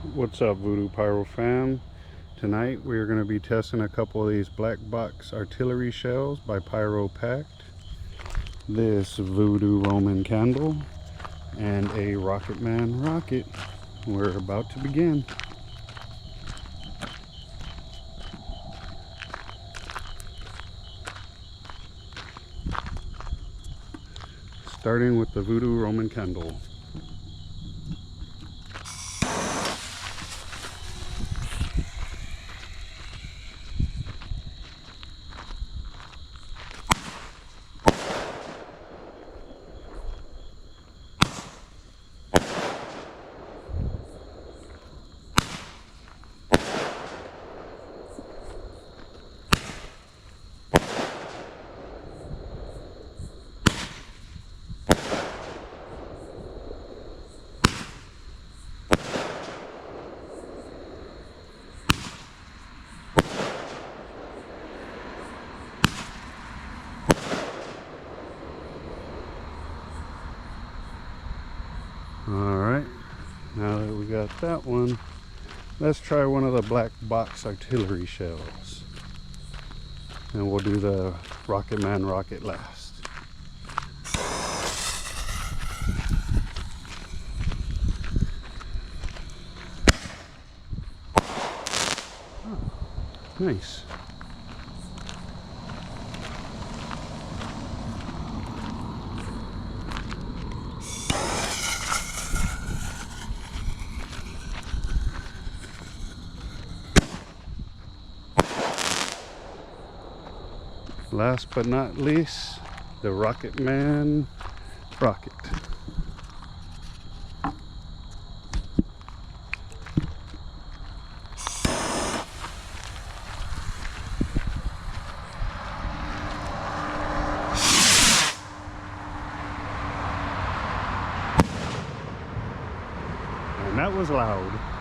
What's up, VooDoo Pyro fam? Tonight we are going to be testing a couple of these black box artillery shells by Pyro packed, this VooDoo Roman candle, and a Rocket Man rocket. We're about to begin. Starting with the VooDoo Roman candle. Alright, now that we got that one, let's try one of the black box artillery shells. And we'll do the Rocket Man rocket last. Oh, nice. Last but not least, the Rocket Man rocket. And that was loud.